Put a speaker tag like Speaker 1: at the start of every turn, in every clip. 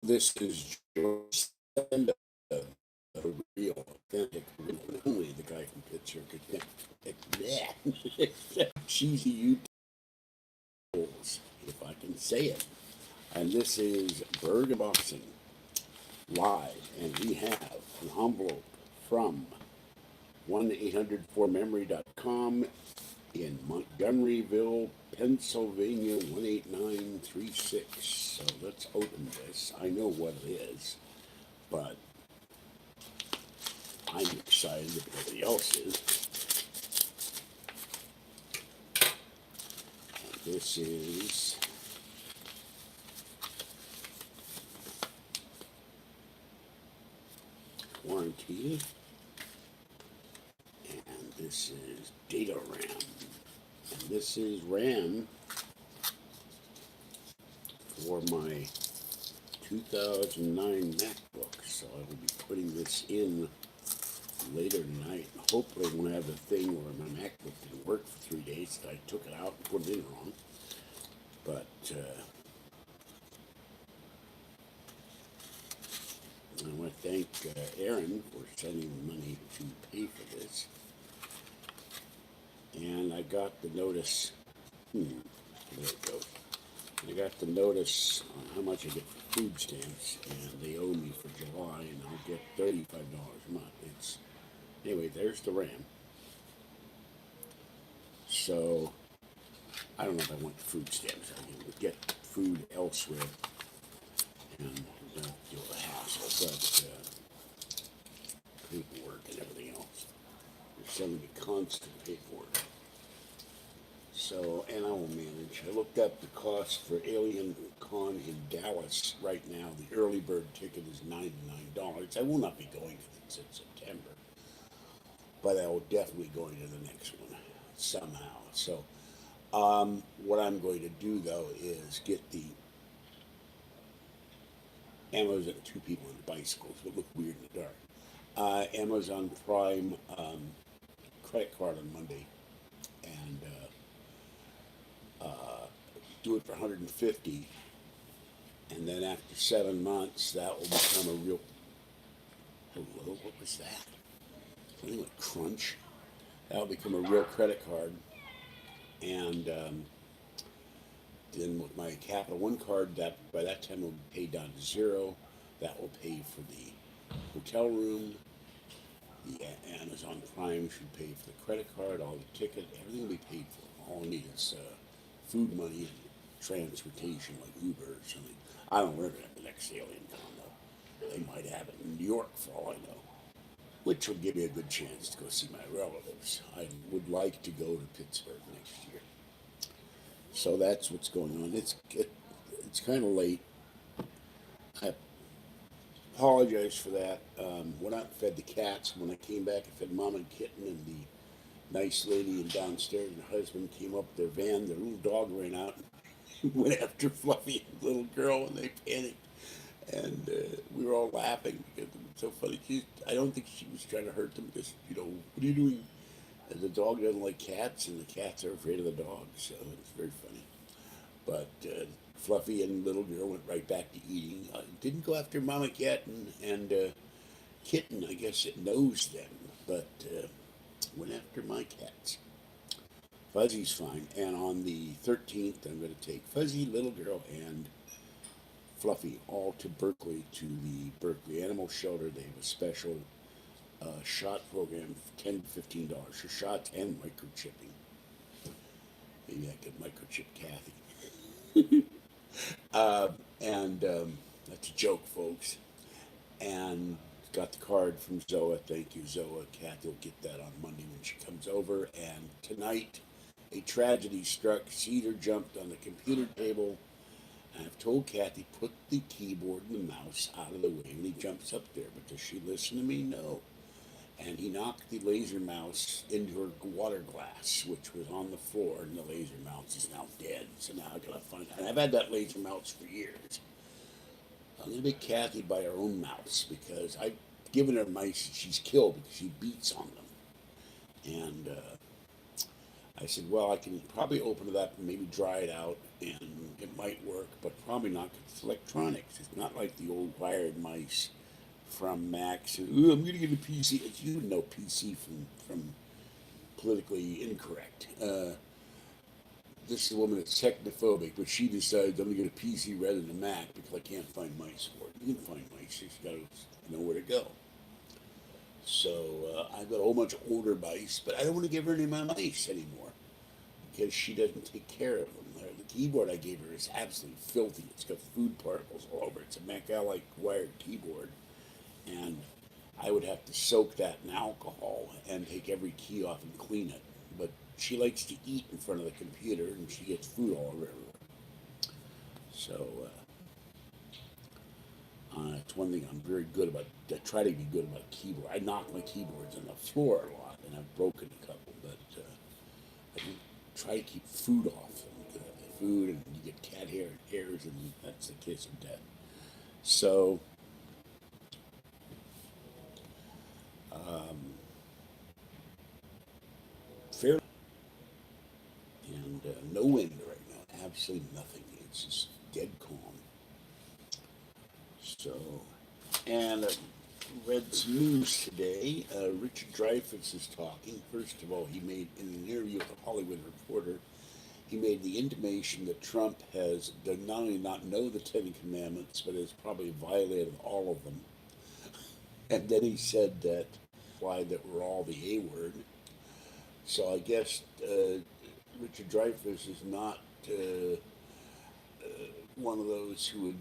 Speaker 1: This is George Senda, a real, authentic, only the guy from Pittsburgh could get cheesy utils, if I can say it. And this is Burgh Boxing live, and we have an envelope from 1-800-4memory.com in Montgomeryville, Pennsylvania 18936. So let's open this. I know what it is, but I'm excited if everybody else is. And this is warranty, and this is data RAM, and this is RAM for my 2009 MacBook. So I will be putting this in later tonight. Hopefully I won't have a thing where my MacBook didn't work for 3 days. I took it out and put it in wrong. But I want to thank Aaron for sending the money to pay for this. And I got the notice. There it goes. I got the notice on how much I get for food stamps, and they owe me for July, and I'll get $35 a month. Anyway, there's the RAM. So I don't know if I want the food stamps. I can get food elsewhere and don't deal with the hassle, but paperwork and everything else. They're sending me constant paperwork. So, and I will manage. I looked up the cost for Alien Con in Dallas right now. The early bird ticket is $99. I will not be going to this in September, but I will definitely go to the next one somehow. So, what I'm going to do though is get the Amazon, two people on bicycles would look weird in the dark. Amazon Prime credit card on Monday, and do it for 150, and then after 7 months, that will become a real. Hello, what was that? Something like Crunch. That will become a real credit card, and then with my Capital One card, that by that time will be paid down to zero. That will pay for the hotel room. The Amazon Prime should pay for the credit card, all the ticket, everything will be paid for. All I need is food money and transportation, like Uber or something. I don't know where they're at the next Alien Con though. They might have it in New York for all I know, which will give me a good chance to go see my relatives. I would like to go to Pittsburgh next year. So that's what's going on. It's kind of late. I apologize for that. Went out and fed the cats. When I came back, I fed Mom and Kitten, and the nice lady and downstairs and her husband came up with their van. Their little dog ran out and went after Fluffy and the little girl, and they panicked. And we were all laughing because it was so funny. I don't think she was trying to hurt them. Just, what are you doing? And the dog doesn't like cats, and the cats are afraid of the dog. So it's very funny. But Fluffy and little girl went right back to eating. Didn't go after Mama Cat and Kitten. I guess it knows them, but went after my cats. Fuzzy's fine. And on the 13th, I'm going to take Fuzzy, little girl, and Fluffy all to Berkeley, to the Berkeley Animal Shelter. They have a special shot program, $10 to $15 for shots and microchipping. Maybe I could microchip Kathy. And that's a joke, folks. And got the card from Zoa. Thank you, Zoa. Kathy will get that on Monday when she comes over. And tonight, a tragedy struck. Cedar jumped on the computer table. I've told Kathy, put the keyboard and the mouse out of the way when he jumps up there. But does she listen to me? No. And he knocked the laser mouse into her water glass, which was on the floor, and the laser mouse is now dead. So now I gotta find out. And I've had that laser mouse for years. I'm gonna make Kathy buy her own mouse, because I've given her mice that she's killed because she beats on them. And I said, well, I can probably open it up and maybe dry it out and it might work, but probably not 'cause it's electronics. It's not like the old wired mice from Max. And, ooh, I'm going to get a PC. It's, you would know PC from politically incorrect. This is a woman that's technophobic, but she decides I'm going to get a PC rather than a Mac because I can't find mice for it. You can find mice, you just got to know where to go. So I've got a whole bunch of older mice, but I don't want to give her any of my mice anymore because she doesn't take care of them. The keyboard I gave her is absolutely filthy. It's got food particles all over it. It's a Mac-Alike wired keyboard, and I would have to soak that in alcohol and take every key off and clean it. But she likes to eat in front of the computer, and she gets food all over everywhere. So it's one thing I'm very good about. I try to be good about a keyboard. I knock my keyboards on the floor a lot, and I've broken a couple, but I do try to keep food off them. Food, and you get cat hair and hairs, and that's the kiss of death. So, fair, and no wind right now. Absolutely nothing. It's just dead calm. So, and read some news today. Richard Dreyfuss is talking. First of all, he made in an interview with a Hollywood Reporter, he made the intimation that Trump does not only not know the Ten Commandments, but has probably violated all of them. And then he said that why that we're all the A word. So I guess Richard Dreyfuss is not one of those who would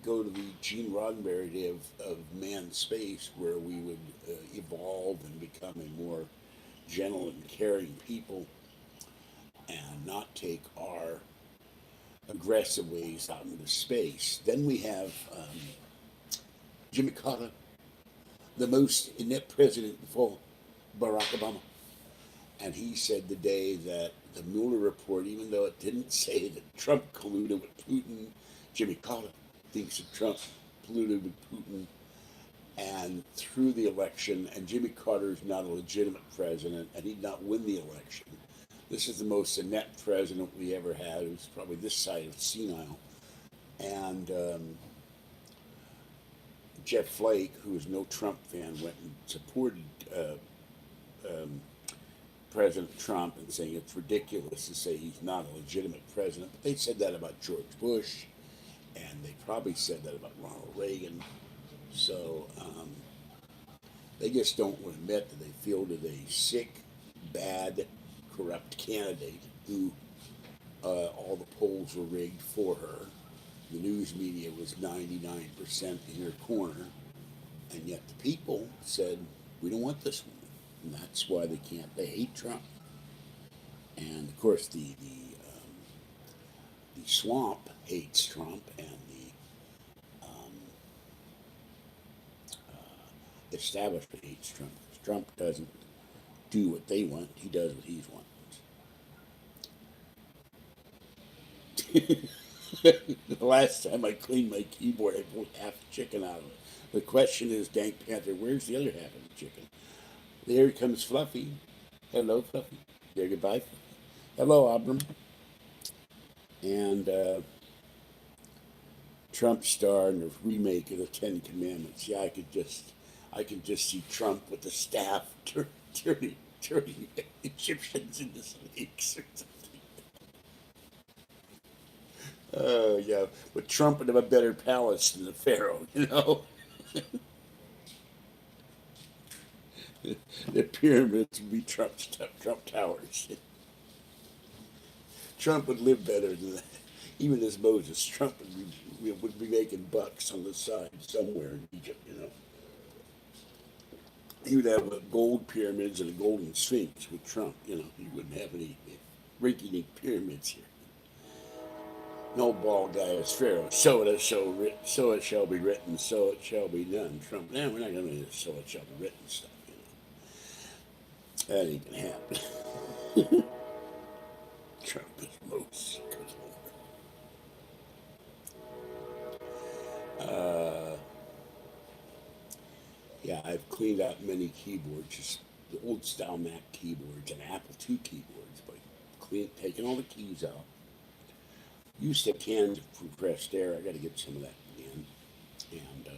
Speaker 1: go to the Gene Roddenberry day of manned space, where we would evolve and become a more gentle and caring people and not take our aggressive ways out into space. Then we have Jimmy Carter, the most inept president before Barack Obama. And he said today that the Mueller report, even though it didn't say that Trump colluded with Putin, Jimmy Carter thinks that Trump colluded with Putin and through the election, and Jimmy Carter is not a legitimate president, and he'd not win the election. This is the most inept president we ever had. It was probably this side of senile. And Jeff Flake, who is no Trump fan, went and supported President Trump and saying it's ridiculous to say he's not a legitimate president. But they said that about George Bush, and they probably said that about Ronald Reagan. So they just don't want to admit that they fielded a sick, bad, corrupt candidate who all the polls were rigged for her. The news media was 99% in her corner, and yet the people said, we don't want this woman. And that's why they can't. They hate Trump. And of course, the swamp hates Trump, and the establishment hates Trump. Trump doesn't do what they want; he does what he wants. The last time I cleaned my keyboard, I pulled half the chicken out of it. The question is, Dank Panther, where's the other half of the chicken? There comes Fluffy. Hello, Fluffy. There, goodbye, Fluffy. Hello, Abram. And Trump star in the remake of the Ten Commandments. Yeah, I could just see Trump with the staff turning Egyptians into snakes or something. Oh yeah, but Trump would have a better palace than the Pharaoh, you know. The pyramids would be Trump towers. Trump would live better than that. Even as Moses, Trump would be making bucks on the side somewhere in Egypt, you know. He would have gold pyramids and a golden sphinx with Trump, you know. He wouldn't have any rinky-dink pyramids here. No bald guy is Pharaoh. So it shall be written, so it shall be done. Trump, we're not going to do this so it shall be written stuff, you know. That ain't going to happen. Trump is most. Yeah, I've cleaned out many keyboards, just the old style Mac keyboards and Apple II keyboards, by taking all the keys out, Used to canned compressed air. I got to get some of that again. And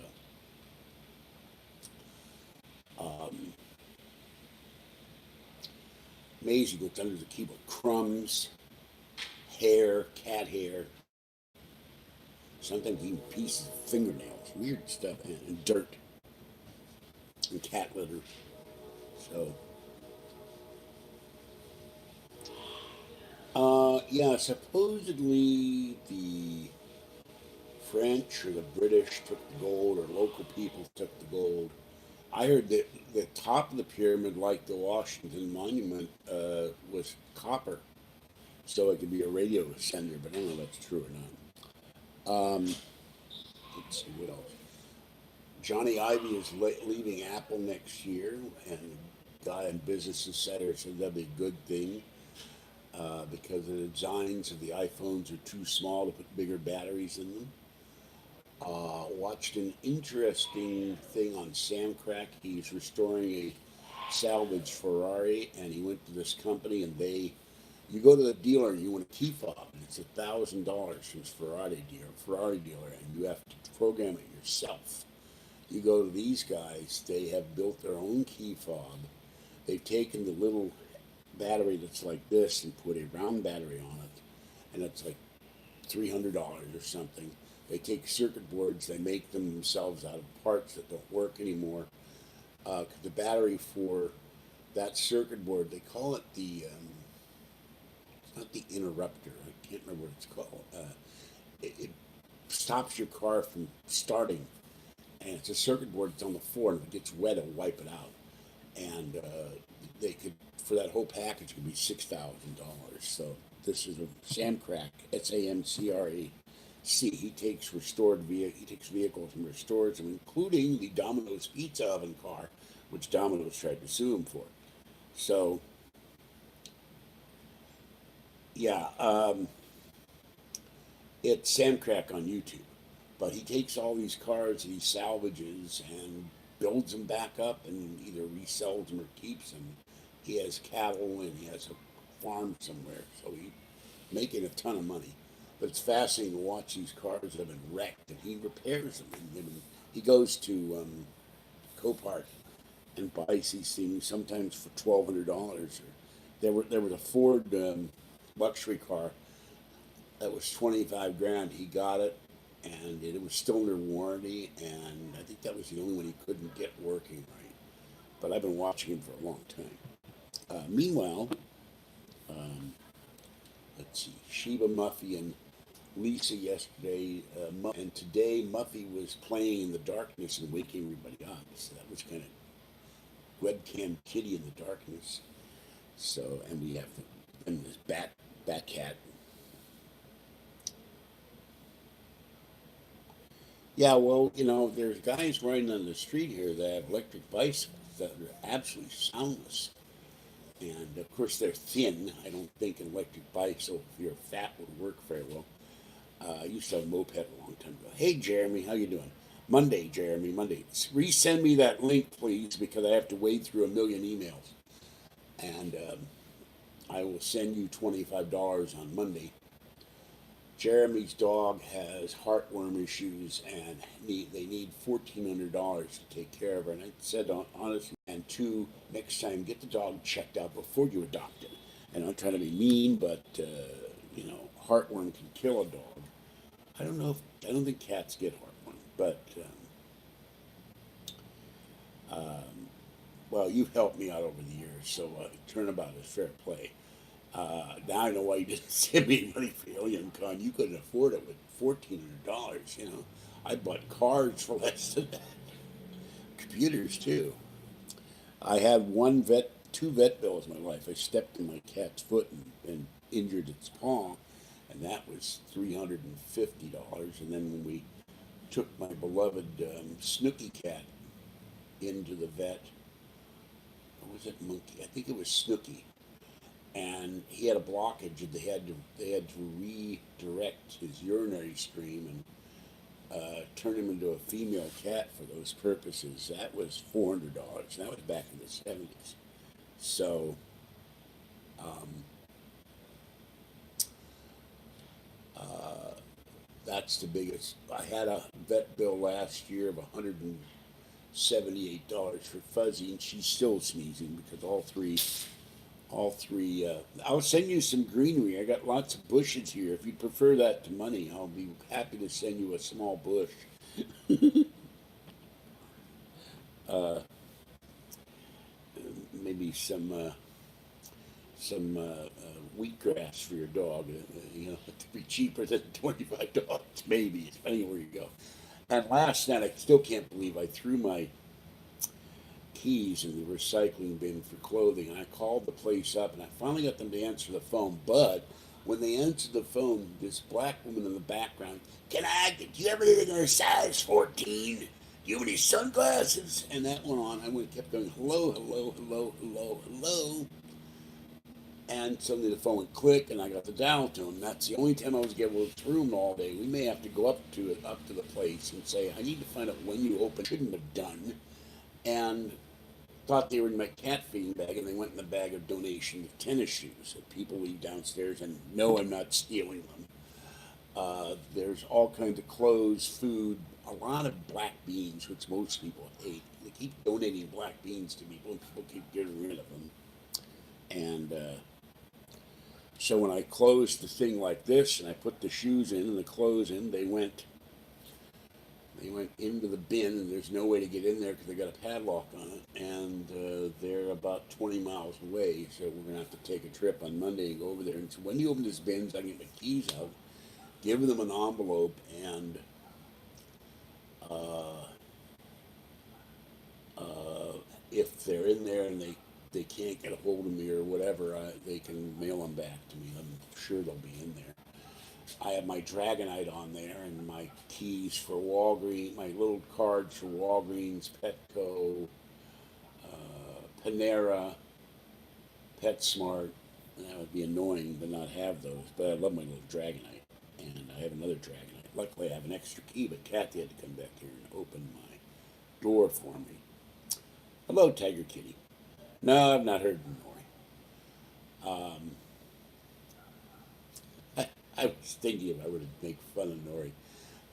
Speaker 1: amazing what's under the keyboard. Crumbs, hair, cat hair, sometimes even pieces of fingernails, weird stuff, and dirt and cat litter. So, yeah, supposedly the French or the British took the gold, or local people took the gold. I heard that the top of the pyramid, like the Washington Monument, was copper, so it could be a radio sender, but I don't know if that's true or not. Let's see what else. Johnny Ivy is leaving Apple next year, and the guy in Business Insider said that'd be a good thing because the designs of the iPhones are too small to put bigger batteries in them. Watched an interesting thing on Samcrack. He's restoring a salvage Ferrari, and he went to this company, and you go to the dealer and you want a key fob, and it's $1,000 from his Ferrari dealer, and you have to program it yourself. You go to these guys, they have built their own key fob. They've taken the little battery that's like this and put a round battery on it, and it's like $300 or something. They take circuit boards, they make them themselves out of parts that don't work anymore. The battery for that circuit board, they call it it's not the interrupter, I can't remember what it's called. It stops your car from starting, and it's a circuit board that's on the floor, and if it gets wet, it'll wipe it out. And they could, for that whole package, it could be $6,000. So this is a Samcrack, SAMCRAC. He takes vehicles and restores them, including the Domino's pizza oven car, which Domino's tried to sue him for. So yeah, it's Samcrack on YouTube. But he takes all these cars that he salvages and builds them back up and either resells them or keeps them. He has cattle and he has a farm somewhere, so he's making a ton of money. But it's fascinating to watch these cars that have been wrecked, and he repairs them. And he goes to Copart and buys these things sometimes for $1,200. There was a Ford luxury car that was 25 grand. He got it, and it was still under warranty, and I think that was the only one he couldn't get working right. But I've been watching him for a long time. Meanwhile, let's see, Sheba, Muffy, and Lisa yesterday, and today Muffy was playing in the darkness and waking everybody up. So that was kind of webcam kitty in the darkness. So, and we have this bat cat. Yeah, well, there's guys riding on the street here that have electric bicycles that are absolutely soundless. And of course, they're thin. I don't think an electric bicycle, if you're fat, would work very well. I used to have a moped a long time ago. Hey, Jeremy, how you doing? Monday, Jeremy, Monday. Resend me that link, please, because I have to wade through a million emails. And I will send you $25 on Monday. Jeremy's dog has heartworm issues, and they need $1,400 to take care of her. And I said, honestly, and two, next time get the dog checked out before you adopt it. And I'm trying to be mean, but heartworm can kill a dog. I don't think cats get heartworm, but well, you've helped me out over the years, so turnabout is fair play. Now I know why you didn't send me money for Alien Con. You couldn't afford it with $1,400. I bought cars for less than that. Computers too. I had two vet bills in my life. I stepped in my cat's foot and injured its paw, and that was $350. And then when we took my beloved Snooky cat into the vet, or was it Monkey? I think it was Snooky, and he had a blockage, and they had to redirect his urinary stream and turn him into a female cat for those purposes. That was $400. That was back in the 70s. So, That's the biggest. I had a vet bill last year of $178 for Fuzzy, and she's still sneezing because all three. I'll send you some greenery. I got lots of bushes here. If you prefer that to money, I'll be happy to send you a small bush. Maybe some wheatgrass for your dog. To be cheaper than $25, maybe, depending on where you go. And last night, I still can't believe I threw my keys in the recycling bin for clothing. And I called the place up, and I finally got them to answer the phone. But when they answered the phone, this black woman in the background, do you have anything in a size 14? Do you have any sunglasses? And that went on. I kept going, hello, hello, hello, hello, hello. And suddenly the phone would click, and I got the dial tone. That's the only time I was able to room all day. We may have to go up to the place and say, I need to find out when you open. Shouldn't have done, and thought they were in my cat feeding bag, and they went in the bag of donation of tennis shoes that people leave downstairs. And no, I'm not stealing them. There's all kinds of clothes, food, a lot of black beans, which most people hate. They keep donating black beans to people, and people keep getting rid of them. And so when I closed the thing like this, and I put the shoes in and the clothes in, they went into the bin, and there's no way to get in there because they got a padlock on it, and they're about 20 miles away. So we're gonna have to take a trip on Monday and go over there. And so when you open this bin, so I can get my keys out, give them an envelope, and uh, if they're in there and they can't get a hold of me or whatever, they can mail them back to me. I'm sure they'll be in there. I have my Dragonite on there and my keys for Walgreens, my little cards for Walgreens, Petco, Panera, PetSmart. And that would be annoying to not have those, but I love my little Dragonite. And I have another Dragonite. Luckily, I have an extra key, but Kathy had to come back here and open my door for me. Hello, Tiger Kitty. No, I've not heard from Nori. I was thinking if I were to make fun of Nori,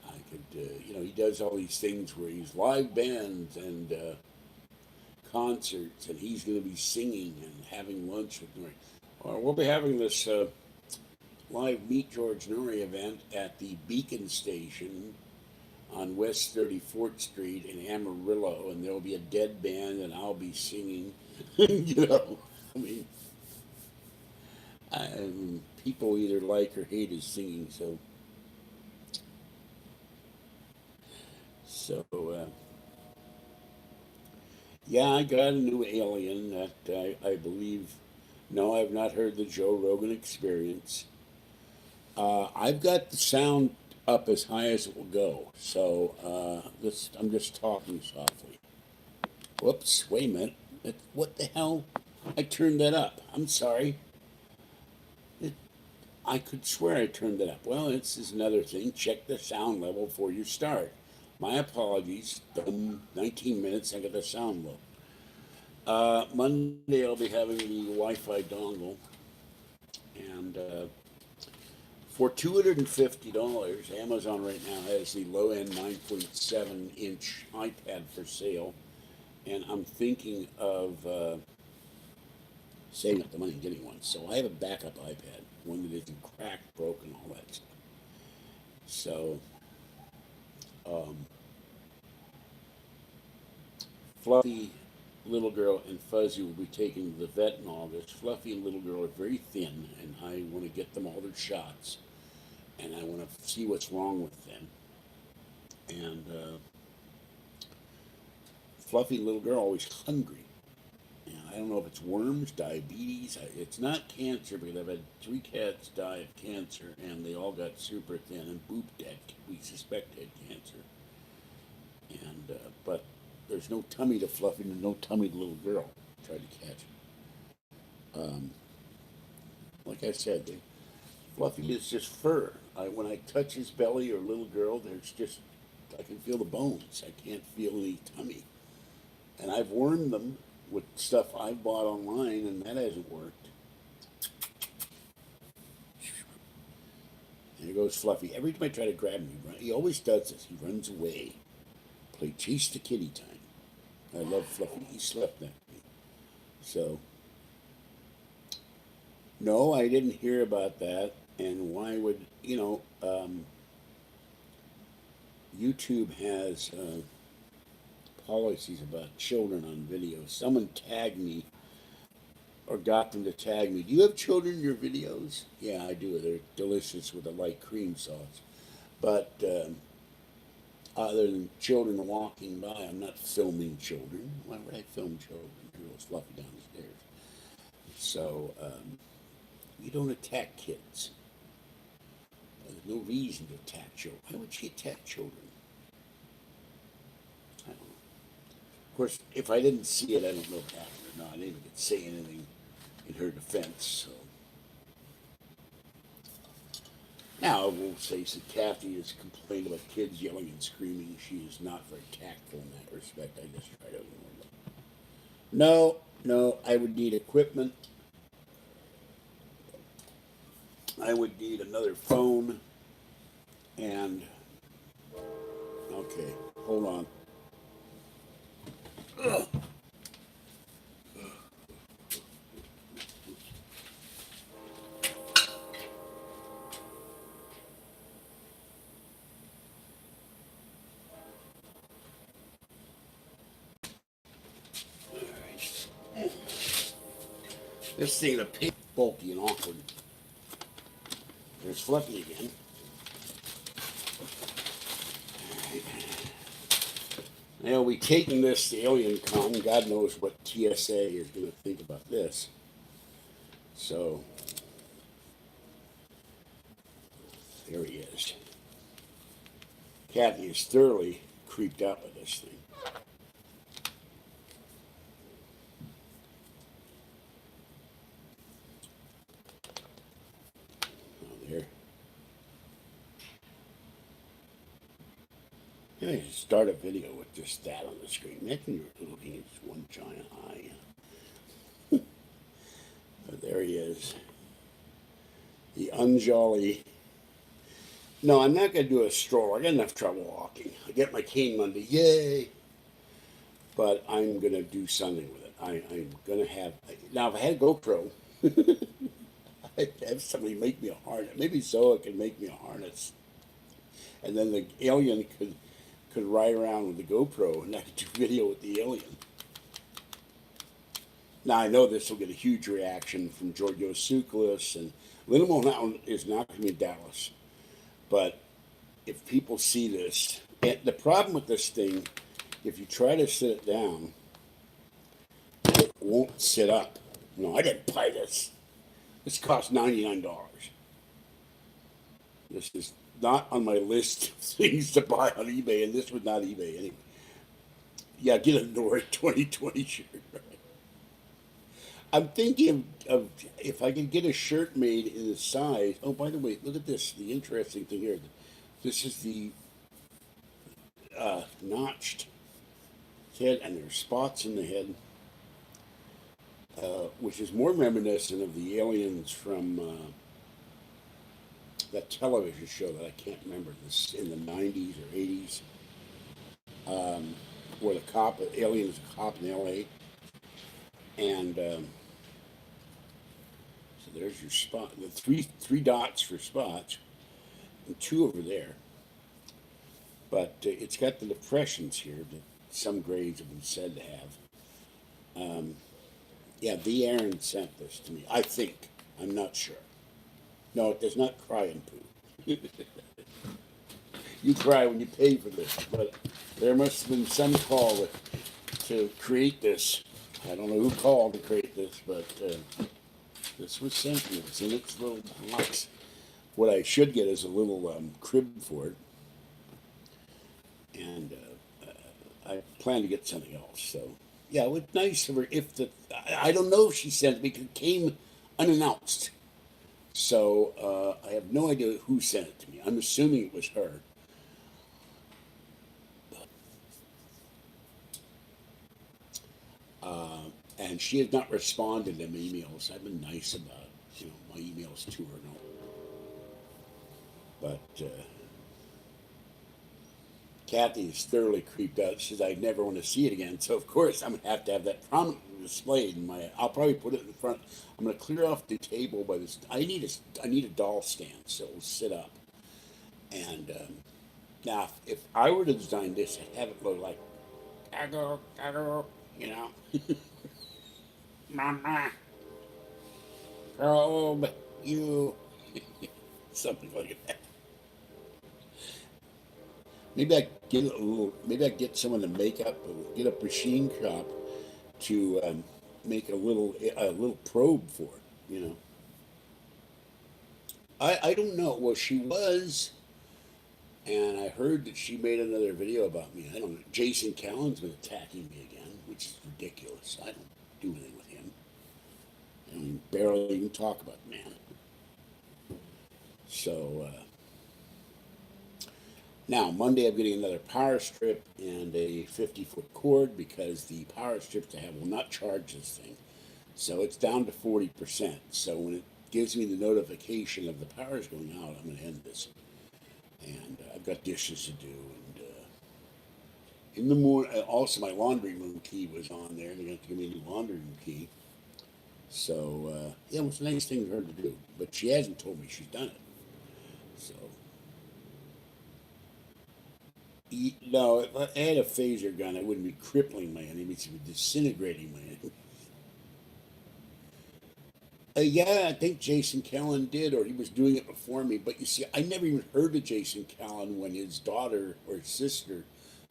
Speaker 1: I could, he does all these things where he's live bands and concerts, and he's going to be singing and having lunch with Nori. Or we'll be having this live Meet George Nori event at the Beacon Station on West 34th Street in Amarillo, and there'll be a dead band, and I'll be singing. I mean, people either like or hate his singing, so yeah, I got a new alien that I believe. No, I've not heard the Joe Rogan Experience. I've got the sound up as high as it will go, so I'm just talking softly. Whoops! Wait a minute. What the hell? I turned that up. I'm sorry. I could swear I turned it up. Well, this is another thing. Check the sound level before you start. My apologies. 19 minutes, I got the sound low. Monday, I'll be having the Wi-Fi dongle, and for $250, Amazon right now has the low-end 9.7-inch iPad for sale, and I'm thinking of saving up the money and getting one. So I have a backup iPad, one that isn't cracked, broken, all that stuff. So, Fluffy, Little Girl, and Fuzzy will be taking the vet in August. Fluffy and Little Girl are very thin, and I want to get them all their shots, and I want to see what's wrong with them. And Fluffy and Little Girl are always hungry. And I don't know if it's worms, diabetes. It's not cancer because I've had 3 cats die of cancer, and they all got super thin. And Boop Dad, we suspect had cancer. And but there's no tummy to Fluffy and no tummy to Little Girl. Tried to catch it. Like I said, Fluffy is just fur. When I touch his belly or Little Girl, I can feel the bones. I can't feel any tummy. And I've wormed them with stuff I bought online, and that hasn't worked. There goes Fluffy. Every time I try to grab him, he always does this. He runs away. Play chase the kitty time. I love Fluffy. He slept next to me. So, no, I didn't hear about that. And why would, YouTube has policies about children on video. Someone tagged me or got them to tag me. Do you have children in your videos? Yeah, I do. They're delicious with a light cream sauce. But other than children walking by, I'm not filming children. Why would I film children? Here goes Fluffy downstairs. So you don't attack kids. There's no reason to attack children. Why would she attack children? I don't know. Of course, if I didn't see it, I don't know if it happened or not. I didn't get to say anything in her defense. So now I will say that Kathy has complained about kids yelling and screaming. She is not very tactful in that respect. I just try to ignore them. No, I would need equipment. I would need another phone. And, okay, hold on. Ugh. This thing is bulky and awkward. There's Fluffy again. Now we taking this to Alien Con. God knows what TSA is going to think about this. So there he is. Kathy is thoroughly creeped out with this thing. There. Yeah, you start a video with just that on the screen. Imagine you're looking at just one giant eye. But there he is. The unjolly. No, I'm not going to do a stroller. I got enough trouble walking. I get my cane Monday. Yay! But I'm going to do something with it. I'm going to have. Now, if I had a GoPro, I'd have somebody make me a harness. Maybe Zoa could make me a harness. And then the alien could ride around with the GoPro and I could do video with the alien. Now, I know this will get a huge reaction from Giorgio Tsoukalos, and Lindenwood Mountain is not going to be in Dallas. But if people see this, and the problem with this thing, if you try to sit it down, it won't sit up. No, I didn't buy this. This cost $99. This is not on my list of things to buy on eBay, and this was not eBay anyway. Yeah, get a Nord 2020 shirt. Right? I'm thinking of if I can get a shirt made in the size. Oh, by the way, look at this. The interesting thing here. This is the notched head, and there's spots in the head, which is more reminiscent of the aliens from that television show that I can't remember, this in the 90s or 80s, where the alien is a cop in LA. And so there's your spot. The three dots for spots, and two over there. But it's got the depressions here that some grades have been said to have. Yeah, the Aaron sent this to me. I think. I'm not sure. No, it does not cry in poo. You cry when you pay for this, but there must have been some call to create this. I don't know who called to create this, but this was sent to me. It's in its little box. What I should get is a little crib for it, and I plan to get something else. So yeah, it was nice of her. I don't know if she sent it because it came unannounced. So I have no idea who sent it to me. I'm assuming it was her. And she has not responded to my emails. I've been nice about my emails to her. No. But Kathy is thoroughly creeped out. She says, I never want to see it again. So, of course, I'm going to have that prominently displayed in my. I'll probably put it in the front. I'm going to clear off the table by this. I need a doll stand so it will sit up. And now, if I were to design this, I'd have it look like, gaggle, you know, mama, probe, you, something like that. Maybe I get a little. Maybe I get someone to make up, get a machine shop to make a little probe for it. You know, I don't know. Well, she was, and I heard that she made another video about me. I don't know. Jason Callan's been attacking me again, which is ridiculous. I don't do anything with him. I mean, barely even talk about the man. So. Now, Monday I'm getting another power strip and a 50-foot cord because the power strips I have will not charge this thing. So it's down to 40%. So when it gives me the notification of the power's going out, I'm going to end this. And I've got dishes to do. And in the morning, also my laundry room key was on there. They're going to give me a new laundry room key. So, yeah, it was a nice thing for her to do. But she hasn't told me she's done it. So. No, if I had a phaser gun, I wouldn't be crippling my enemies, it would be disintegrating my enemies. Yeah, I think Jason Callan did, or he was doing it before me. But you see, I never even heard of Jason Callan when his daughter or his sister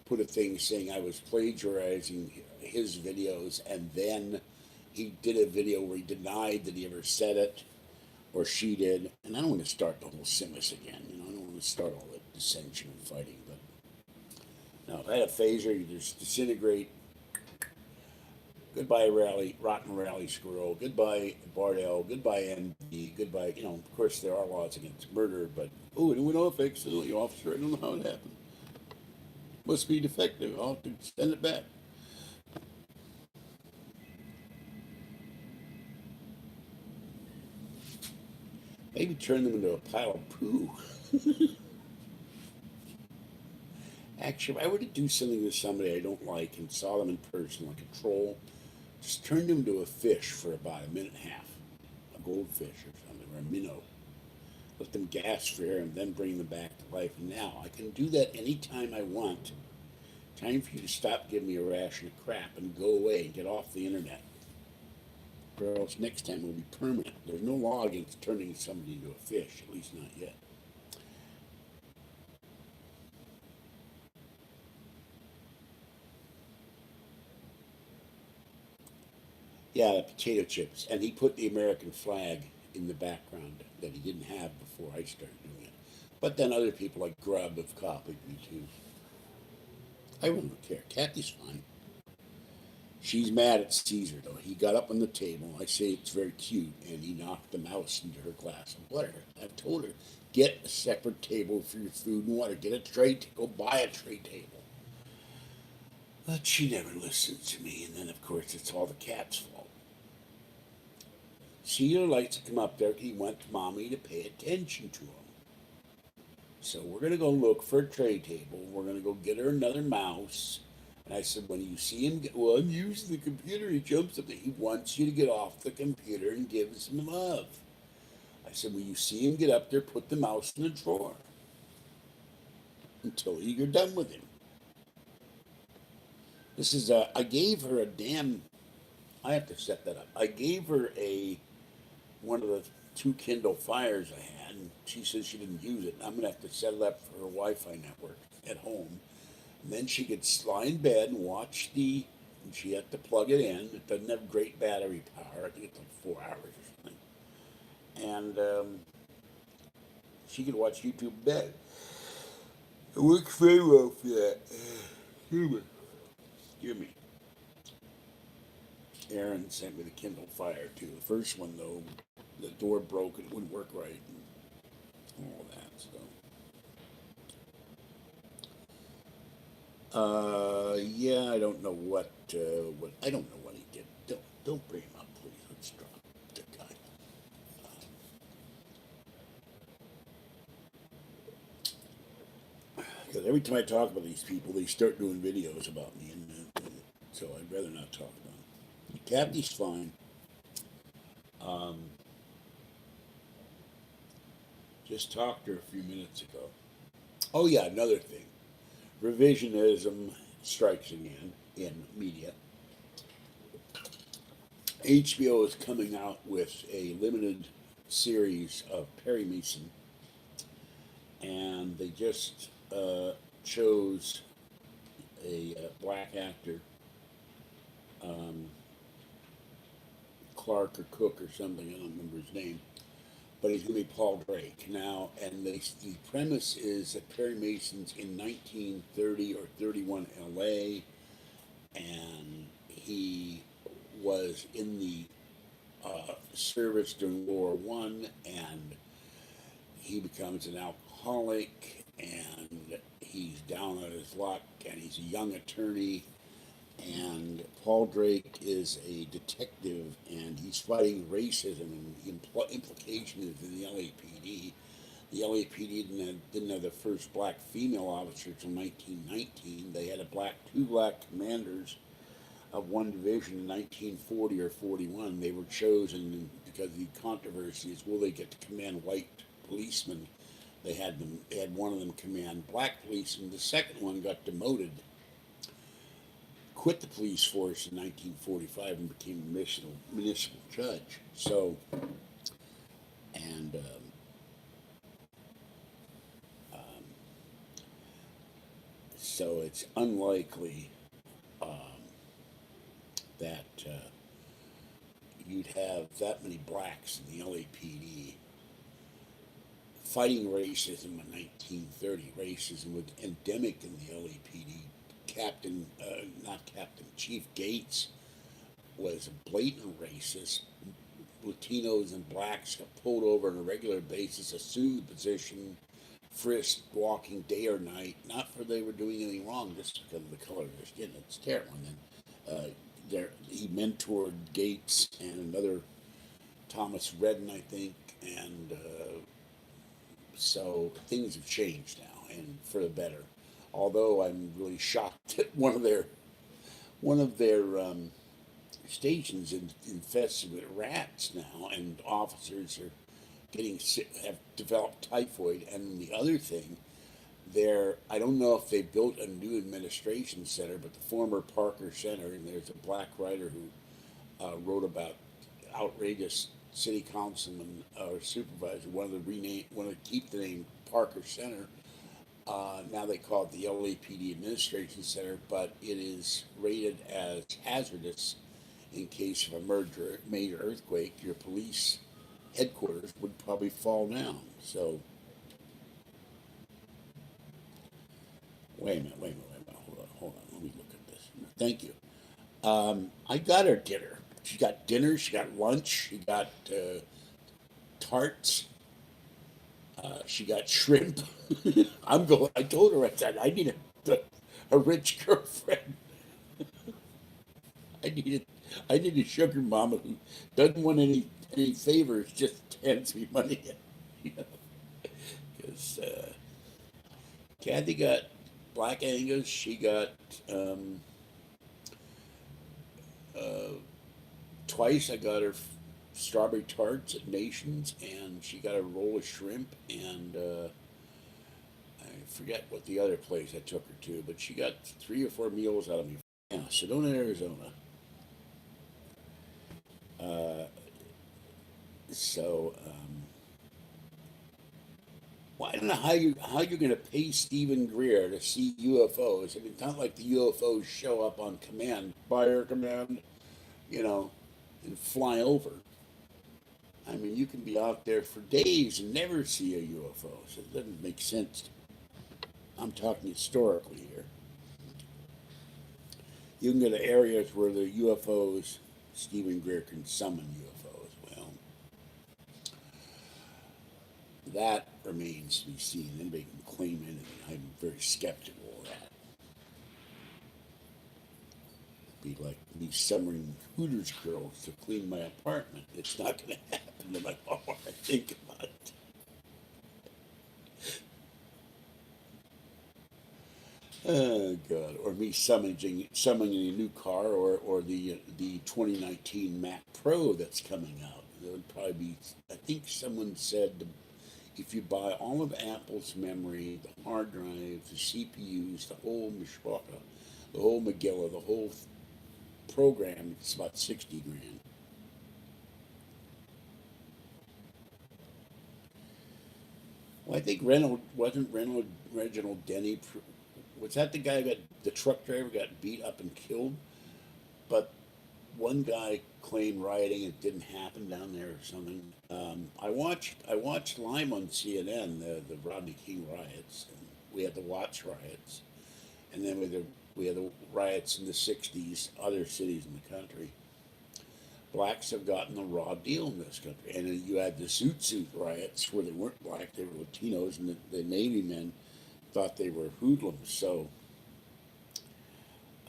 Speaker 1: put a thing saying I was plagiarizing his videos, and then he did a video where he denied that he ever said it, or she did. And I don't want to start the whole Simus again. You know, I don't want to start all that dissension and fighting, but. No, if I had a phaser, you just disintegrate. Goodbye, rally, rotten rally squirrel. Goodbye, Bardell. Goodbye, MD. Goodbye. You know, of course, there are laws against murder, but oh, it went off accidentally, officer. I don't know how it happened. Must be defective. I'll have to send it back. Maybe turn them into a pile of poo. Actually, if I were to do something with somebody I don't like and saw them in person like a troll, just turn them into a fish for about a minute and a half. A goldfish or something, or a minnow. Let them gasp for air and then bring them back to life. And now I can do that anytime I want. Time for you to stop giving me a ration of crap and go away and get off the internet. Or else next time it will be permanent. There's no law against turning somebody into a fish, at least not yet. Yeah, the potato chips. And he put the American flag in the background that he didn't have before I started doing it. But then other people like Grub have copied me too. I wouldn't care. Kathy's fine. She's mad at Caesar though. He got up on the table. I say it's very cute, and he knocked the mouse into her glass of water. I've told her, get a separate table for your food and water. Get a tray. Go buy a tray table. But she never listened to me, and then of course it's all the cat's fault. Caesar likes to come up there. He wants mommy to pay attention to him. So we're going to go look for a tray table. We're going to go get her another mouse. And I said, when you see him, well, I'm using the computer. He jumps up there. He wants you to get off the computer and give him some love. I said, when you see him get up there, put the mouse in the drawer until you're done with him. This is, I gave her a damn, I have to set that up. I gave her one of the two Kindle Fires I had, and she says she didn't use it. I'm going to have to set it up for her Wi-Fi network at home. And then she could lie in bed and watch and she had to plug it in. It doesn't have great battery power. I think it's like 4 hours or something. And she could watch YouTube in bed. It works very well for that. Excuse me. Aaron sent me the Kindle Fire too. The first one though, the door broke and it wouldn't work right and all that. So, yeah, I don't know what I don't know what he did. Don't bring him up, please. Let's drop the guy. Because every time I talk about these people, they start doing videos about me, and so I'd rather not talk about them. Kathy's fine. Um, just talked to her a few minutes ago. Oh yeah, another thing. Revisionism strikes again in media. HBO is coming out with a limited series of Perry Mason, and they just chose a black actor, um, Clark or Cook or something. I don't remember his name, but he's going to be Paul Drake now. And the premise is that Perry Mason's in 1930 or 31 L.A., and he was in the service during World War One, and he becomes an alcoholic, and he's down on his luck, and he's a young attorney, and Paul Drake is a detective, and he's fighting racism, and the implication is in the LAPD. The LAPD didn't have the first black female officer until 1919. They had two black commanders of one division in 1940 or 41. They were chosen because the controversy is, will they get to command white policemen? They had one of them command black policemen. The second one got demoted, quit the police force in 1945, and became a municipal judge. So, and so it's unlikely that you'd have that many blacks in the LAPD fighting racism in 1930. Racism was endemic in the LAPD. Chief Gates was a blatant racist. Latinos and blacks got pulled over on a regular basis, assumed the position, frisked, walking day or night, not for they were doing anything wrong, just because of the color of their skin. It's terrible. And then he mentored Gates and another Thomas Redden, I think, and so things have changed now, and for the better. Although I'm really shocked that one of their stations infested with rats now, and officers are getting sick, have developed typhoid. And the other thing, I don't know if they built a new administration center, but the former Parker Center, and there's a black writer who wrote about outrageous city councilman or supervisor wanted to keep the name Parker Center. Now they call it the LAPD Administration Center, but it is rated as hazardous in case of a major earthquake. Your police headquarters would probably fall down. So, wait a minute. Hold on. Let me look at this. Thank you. I got her dinner. She got dinner. She got lunch. She got tarts. She got shrimp. I'm going. I told her, I said I need a rich girlfriend. I needed I need a sugar mama who doesn't want any favors, just hands me money. You know, because Kathy got Black Angus. She got um, uh, twice. I got her strawberry tarts at Nations, and she got a roll of shrimp, and I forget what the other place I took her to, but she got 3 or 4 meals out of me. Yeah, Sedona, Arizona. Uh, so, well, I don't know how you're going to pay Stephen Greer to see UFOs. I mean, it's not like the UFOs show up on command, fire command, you know, and fly over. I mean, you can be out there for days and never see a UFO, so it doesn't make sense. I'm talking historically here. You can go to areas where the UFOs, Stephen Greer can summon UFOs. Well, that remains to be seen. Anybody can claim anything. I'm very skeptical of that. It'd be like me summoning Hooters girls to clean my apartment. It's not going to happen no matter how hard I think about it. Oh God! Or me summoning a new car, or the 2019 Mac Pro that's coming out. It would probably be. I think someone said if you buy all of Apple's memory, the hard drive, the CPUs, the whole mishwaka, the whole Megillah, the whole program, it's about 60 grand. Well, I think Reginald Denny. Was that the guy who got the truck driver got beat up and killed? But one guy claimed rioting. It didn't happen down there or something. I watched live on CNN the Rodney King riots. And we had the Watts riots, and then we had the riots in the '60s, other cities in the country. Blacks have gotten the raw deal in this country, and then you had the suit riots where they weren't black; they were Latinos, and the Navy men thought they were hoodlums. So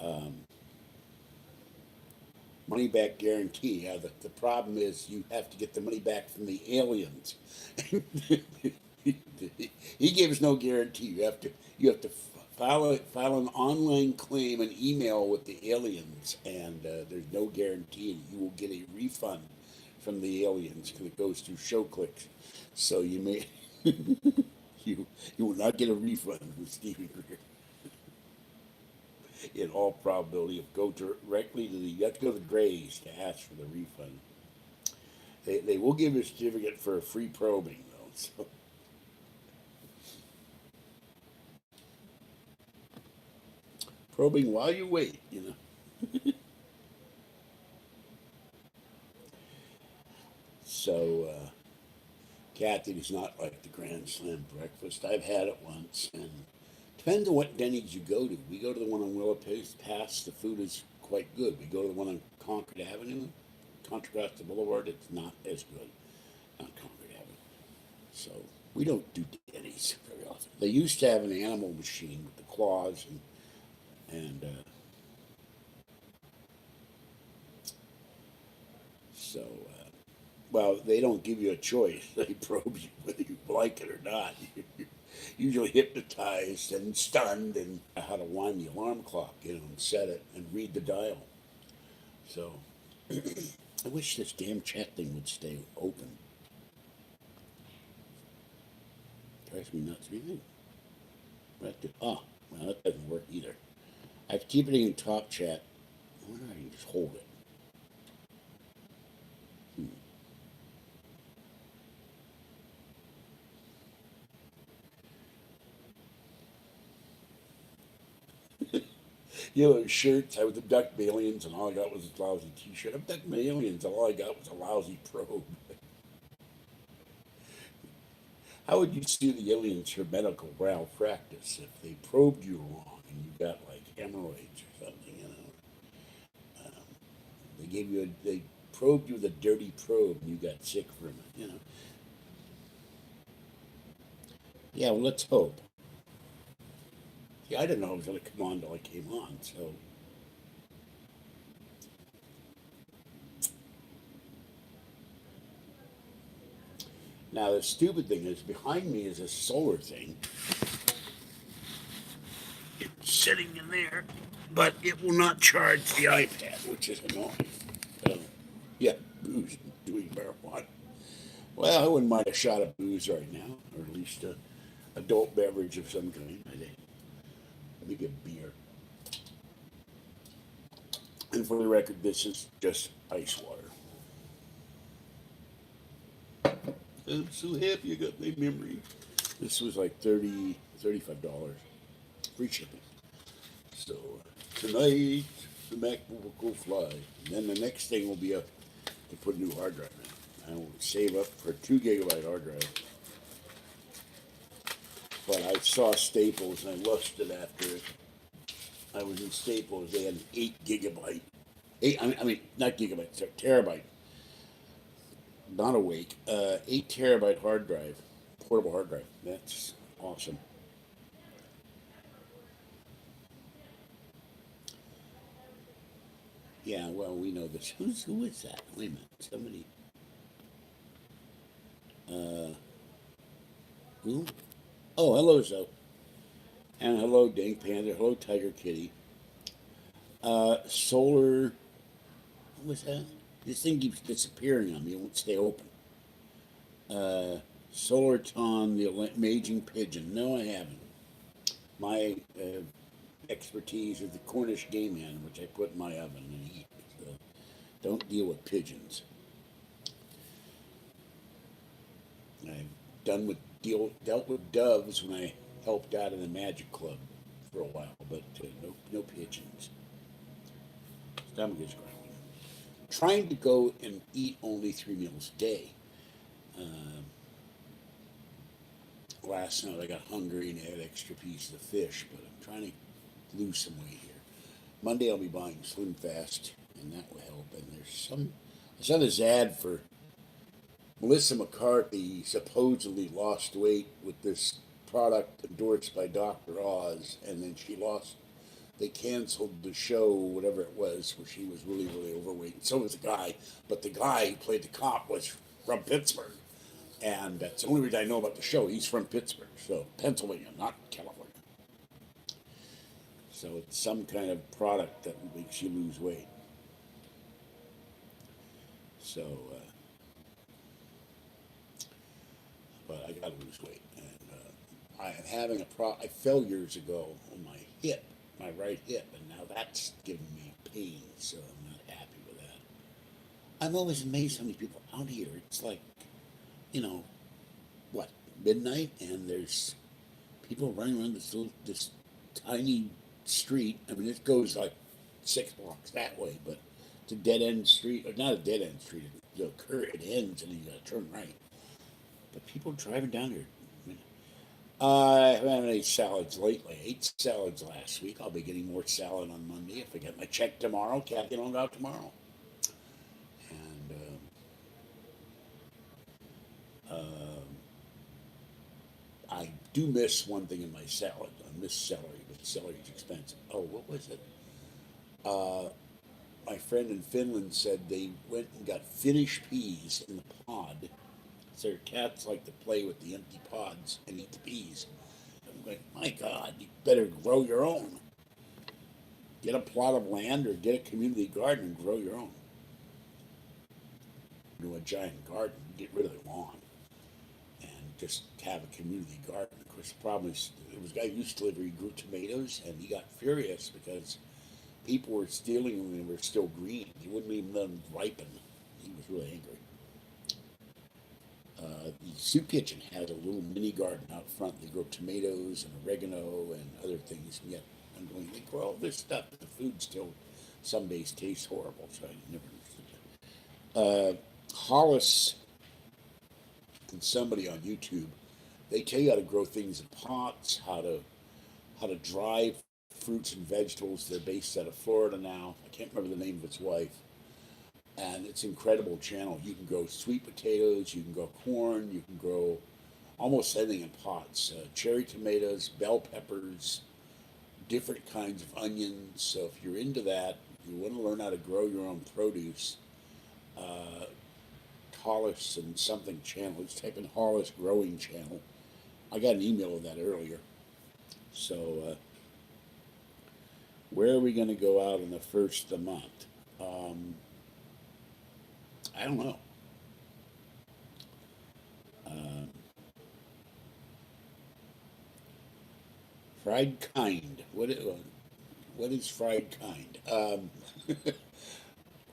Speaker 1: um, money back guarantee. Yeah, the problem is you have to get the money back from the aliens. He gives no guarantee. You have to file an online claim, an email with the aliens, and there's no guarantee you will get a refund from the aliens because it goes through show clicks. So you may you will not get a refund from Stevie Greer in all probability. Of go directly to the you have to go to the Grays to ask for the refund. They will give you a certificate for a free probing though. So probing while you wait. So Kathy does not like the Grand Slam breakfast. I've had it once, and depends on what Denny's you go to. We go to the one on Willow Pass. The food is quite good. We go to the one on Concord Avenue, Contra Costa Boulevard. It's not as good on Concord Avenue. So we don't do Denny's very often. They used to have an animal machine with the claws, and so well, they don't give you a choice. They probe you whether you like it or not. You're usually hypnotized and stunned, and how to wind the alarm clock, and set it and read the dial. So I wish this damn chat thing would stay open. Drives me nuts. Really? Oh, well, that doesn't work either. I keep it in top chat. Why don't I just hold it? Hmm. Shirts. I was abducted by aliens, and all I got was a lousy T-shirt. Abducted by aliens, and all I got was a lousy probe. How would you sue the aliens for medical malpractice if they probed you wrong and you got like hemorrhoids or something? They probed you with a dirty probe and you got sick from it. Yeah, well, let's hope. Yeah, I didn't know it was going to come on till I came on. So now the stupid thing is behind me is a solar thing. It's sitting in there, but it will not charge the iPad, which is annoying. So, yeah, booze, doing marijuana. Well, I wouldn't mind a shot of booze right now, or at least a adult beverage of some kind. I think. Let me get beer. And for the record, this is just ice water. I'm so happy I got my memory. This was like $35, free shipping. So tonight the MacBook will go fly. And then the next thing will be to put a new hard drive in. I will save up for a 2 gigabyte hard drive. But I saw Staples and I lusted after it. I was in Staples. They had an 8 gigabyte. I mean, not gigabyte, sorry, terabyte. Not awake. 8 terabyte hard drive, portable hard drive. That's awesome. Yeah, well, we know this. Who is that? Wait a minute. Somebody. Uh, who? Oh, hello, Zoe. And hello, Dink Panther. Hello, Tiger Kitty. Solar. What was that? This thing keeps disappearing on me. It won't stay open. Uh, Solarton, the Amazing Pigeon. No, I haven't. My expertise is the Cornish game hen, which I put in my oven and eat. So don't deal with pigeons. I've dealt with doves when I helped out in the Magic Club for a while, but no pigeons. Stomach is growling. Trying to go and eat only 3 meals a day. Uh, Last night I got hungry and had extra pieces of fish, but I'm trying to lose some weight here. Monday I'll be buying Slim Fast, and that will help. And I saw this ad for Melissa McCarthy supposedly lost weight with this product endorsed by Dr. Oz, and then they canceled the show, whatever it was, where she was really, really overweight. And so was the guy, but the guy who played the cop was from Pittsburgh. And that's the only reason I know about the show. He's from Pittsburgh, so Pennsylvania, not California. So it's some kind of product that makes you lose weight. So, but I gotta lose weight, and I am having I fell years ago on my hip, my right hip, and now that's giving me pain. So I'm not happy with that. I'm always amazed how many people out here. It's like, you know, what, midnight, and there's people running around this tiny street. I mean, it goes like 6 blocks that way, but it's a dead end street, or not a dead end street. It ends, and then you got to turn right. But people driving down here. I mean, I haven't had any salads lately. I ate salads last week. I'll be getting more salad on Monday if I get my check tomorrow. Kathy will go out tomorrow. And I do miss one thing in my salad. I miss celery, but celery's expensive. Oh, what was it? Uh, my friend in Finland said they went and got Finnish peas in the pod. So their cats like to play with the empty pods and eat the peas. I'm like, my God, you better grow your own. Get a plot of land or get a community garden and grow your own. Do a giant garden, get rid of the lawn, and just have a community garden. Of course, the problem is there was a guy who used to live here. He grew tomatoes, and he got furious because people were stealing them and they were still green. He wouldn't even let them ripen. He was really angry. The soup kitchen has a little mini garden out front. They grow tomatoes and oregano and other things. And yet, I'm going, they grow all this stuff. The food still some days tastes horrible, so I never understood that. Hollis and somebody on YouTube, they tell you how to grow things in pots, how to dry fruits and vegetables. They're based out of Florida now. I can't remember the name of its wife. And it's an incredible channel. You can grow sweet potatoes, you can grow corn, you can grow almost anything in pots. Cherry tomatoes, bell peppers, different kinds of onions. So if you're into that, you want to learn how to grow your own produce, uh, Hollis and something channel. Just type in Hollis Growing Channel. I got an email of that earlier. So where are we going to go out on the first of the month? I don't know. Uh, Fried kind. What is fried kind?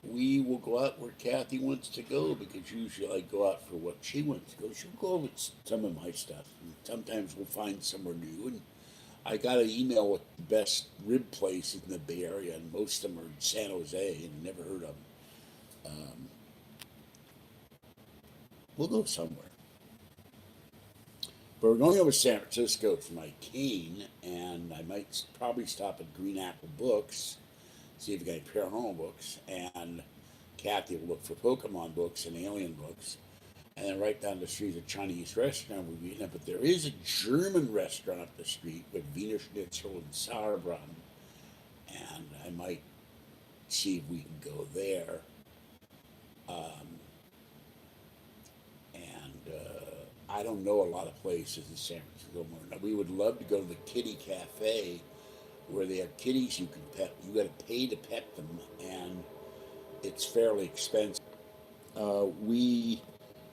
Speaker 1: We will go out where Kathy wants to go because usually I go out for what she wants to go. She'll go with some of my stuff. And sometimes we'll find somewhere new. And I got an email with the best rib places in the Bay Area, and most of them are in San Jose, and never heard of them. Um, we'll go somewhere. But we're going over to San Francisco for my cane, and I might probably stop at Green Apple Books, see if we got any paranormal books, and Kathy will look for Pokemon books and alien books. And then right down the street is a Chinese restaurant we'll be eating at. But there is a German restaurant up the street with Wiener Schnitzel and Sauerbraten. And I might see if we can go there. And I don't know a lot of places in San Francisco. Now, we would love to go to the Kitty Cafe where they have kitties you can pet. You got to pay to pet them, and it's fairly expensive. We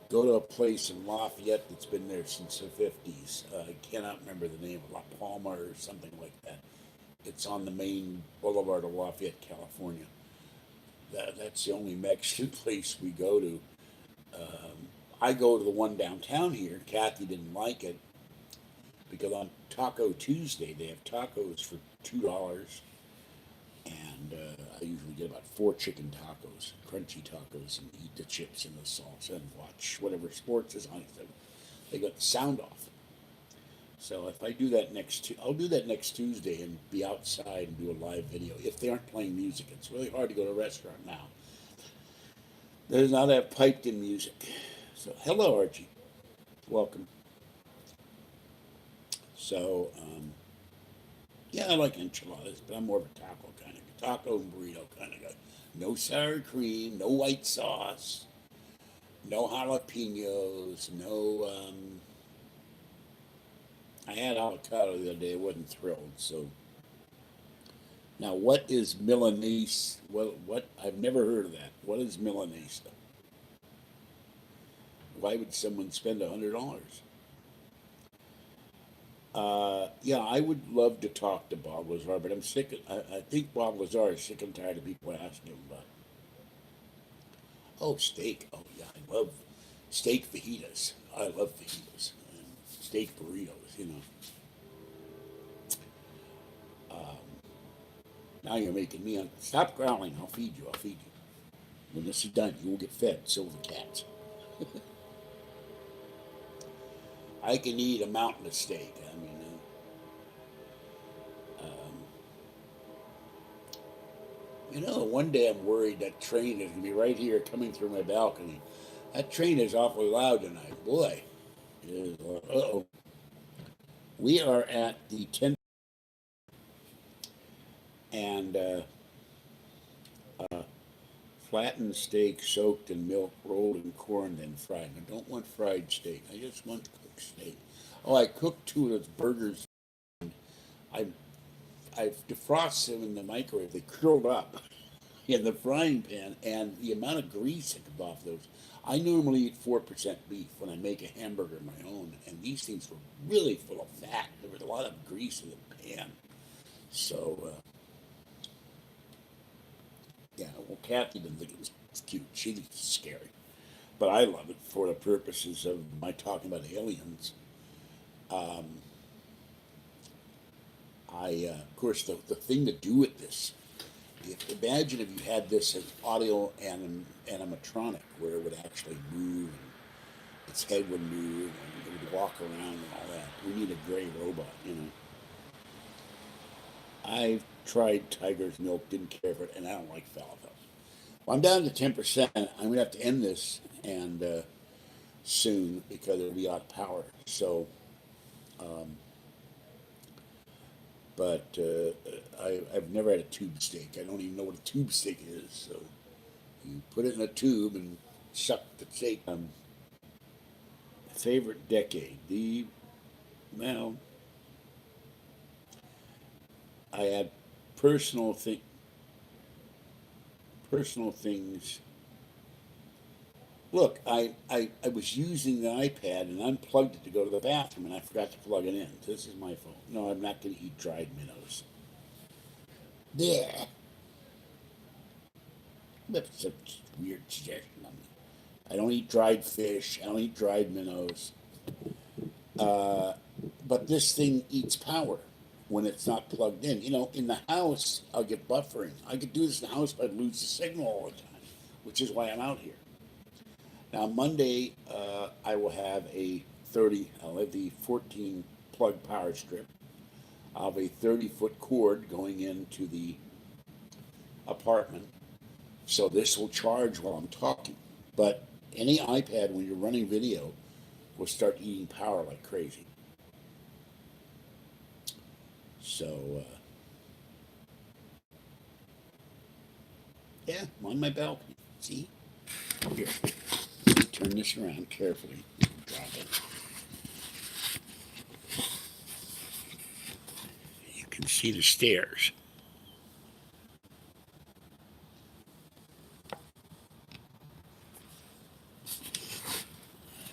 Speaker 1: go to a place in Lafayette that's been there since the 50s. I cannot remember the name, La Palma or something like that. It's on the main boulevard of Lafayette, California. That's the only Mexican place we go to. I go to the one downtown here. Kathy didn't like it because on Taco Tuesday they have tacos for $2, and I usually get about 4 chicken tacos, crunchy tacos, and eat the chips and the salsa and watch whatever sports is on. So they got the sound off. So if I do that I'll do that next Tuesday and be outside and do a live video. If they aren't playing music, it's really hard to go to a restaurant now. They does not have piped-in music. So hello, Archie, welcome. So yeah, I like enchiladas, but I'm more of a taco and burrito kind of guy. No sour cream, no white sauce, no jalapenos, no. I had avocado the other day. I wasn't thrilled. So now, what is Milanese? Well, what I've never heard of that. What is Milanese? Why would someone spend $100? Yeah, I would love to talk to Bob Lazar, but I'm sick. I think Bob Lazar is sick and tired of people asking him about. Oh, steak. Oh, yeah, I love steak fajitas. I love fajitas. And steak burritos. Now you're making me. Stop growling. I'll feed you. I'll feed you. When this is done, you will get fed. So will the cats. I can eat a mountain of steak. I mean, one day I'm worried that train is going to be right here coming through my balcony. That train is awfully loud tonight. Boy, uh-oh. We are at the 10th and flattened steak soaked in milk, rolled in corn, then fried. I don't want fried steak. I just want cooked steak. Oh, I cooked 2 of those burgers. I I've defrosted them in the microwave. They curled up in the frying pan, and the amount of grease that comes off those. I normally eat 4% beef when I make a hamburger of my own, and these things were really full of fat. There was a lot of grease in the pan. So, yeah, well, Kathy didn't think it was cute. She thinks it's scary. But I love it for the purposes of my talking about aliens. Of course, the thing to do with this, imagine if you had this as audio animatronic, where it would actually move, and its head would move, and it would walk around and all that. We need a gray robot. I've tried tiger's milk, didn't care for it, and I don't like falafel. Well, I'm down to 10%. I'm going to have to end this and soon because it'll be out of power. So, but I've never had a tube steak. I don't even know what a tube steak is. So you put it in a tube and suck the steak. Favorite decade? Well, I had personal thing, personal things. Look, I was using the iPad and unplugged it to go to the bathroom, and I forgot to plug it in. This is my fault. No, I'm not going to eat dried minnows. Yeah, that's a weird suggestion on me. I don't eat dried fish. I don't eat dried minnows. But this thing eats power when it's not plugged in. In the house, I'll get buffering. I could do this in the house, but I'd lose the signal all the time, which is why I'm out here. Now, Monday, I will have I'll have the 14 plug power strip. I'll have a 30-foot cord going into the apartment. So this will charge while I'm talking. But any iPad, when you're running video, will start eating power like crazy. So, yeah, I'm on my balcony. See? Here, turn this around carefully. Drop it. see the stairs.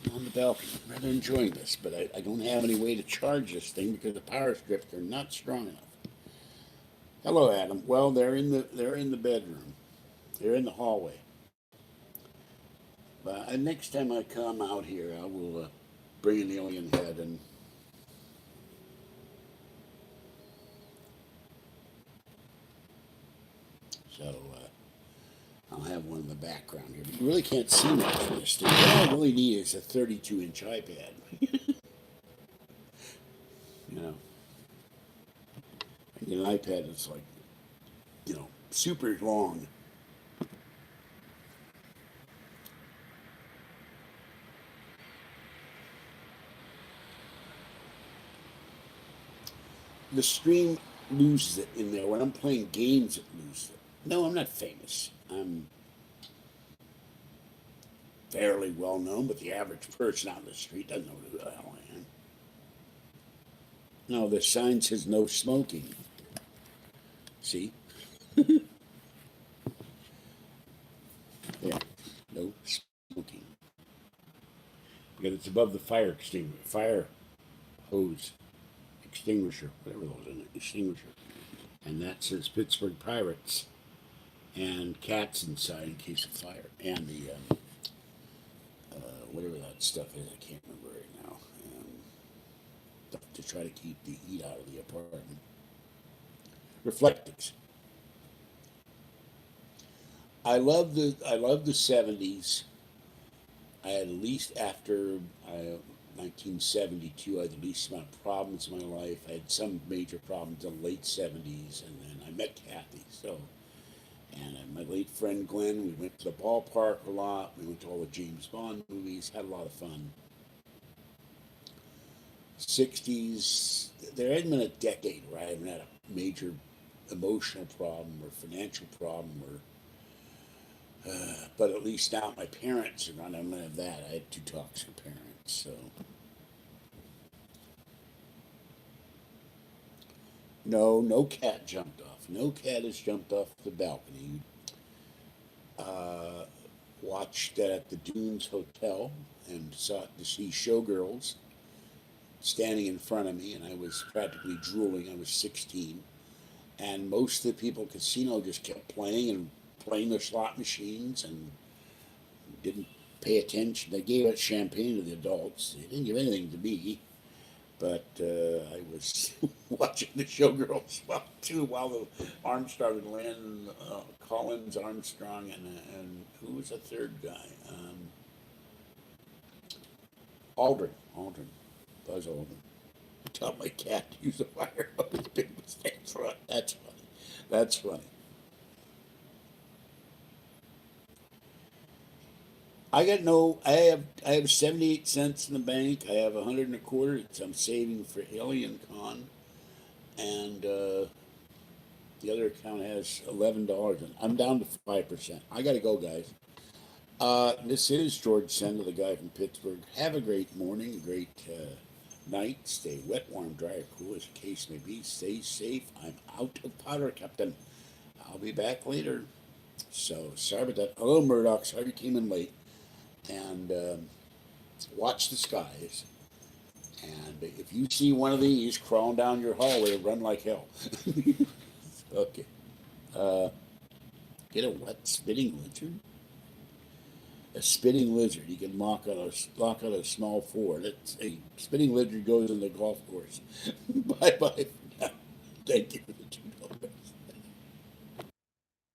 Speaker 1: I'm on the balcony. I'm rather enjoying this, but I don't have any way to charge this thing because the power strips are not strong enough. Hello, Adam. Well, they're in the bedroom. They're in the hallway. But next time I come out here, I will bring an alien head and so I'll have one in the background here. But you really can't see much of this thing. What I really need is a 32-inch iPad. You know, I get an iPad that's like, super long. The stream loses it in there. When I'm playing games, it loses it. No, I'm not famous. I'm fairly well known, but the average person out in the street doesn't know who the hell I am. No, the sign says no smoking. See? Yeah, no smoking. Because it's above the fire hose, extinguisher, whatever those are, extinguisher. And that says Pittsburgh Pirates and cats inside in case of fire. And the, whatever that stuff is, I can't remember right now. To try to keep the heat out of the apartment. Reflectix. I love the 70s. I had at least after 1972, I had the least amount of problems in my life. I had some major problems in the late 70s, and then I met Kathy. And my late friend Glenn, we went to the ballpark a lot. We went to all the James Bond movies, had a lot of fun. 60s, there hadn't been a decade where I haven't had a major emotional problem or financial problem but at least now my parents are gone. I'm gonna have that. I had two toxic parents, so no cat jumped off. No cat has jumped off the balcony. Uh, Watched that at the Dunes Hotel and sought to see Showgirls standing in front of me, and I was practically drooling. I was 16, and most of the people at the casino just kept playing and playing their slot machines and didn't pay attention. They gave out champagne to the adults. They didn't give anything to me. But I was watching the Showgirls too while the Armstrong and Lynn, Collins Armstrong, and who was the third guy? Aldrin, Buzz Aldrin. I taught my cat to use a fire hose. Big mistake. That's funny. That's funny. I got no. I have 78 cents in the bank. I have 100 and a quarter. I'm saving for Alien Con, and the other account has $11. And I'm down to 5%. I got to go, guys. This is George Senda, the guy from Pittsburgh. Have a great morning, a great night. Stay wet, warm, dry, or cool as the case may be. Stay safe. I'm out of powder, Captain. I'll be back later. So sorry about that. Hello, Murdoch. Sorry you came in late. And watch the skies. And if you see one of these crawling down your hallway, run like hell. Okay. Uh, get a what? Spitting lizard? A spitting lizard. You can lock out a small Ford. A spitting lizard goes in the golf course. Bye bye.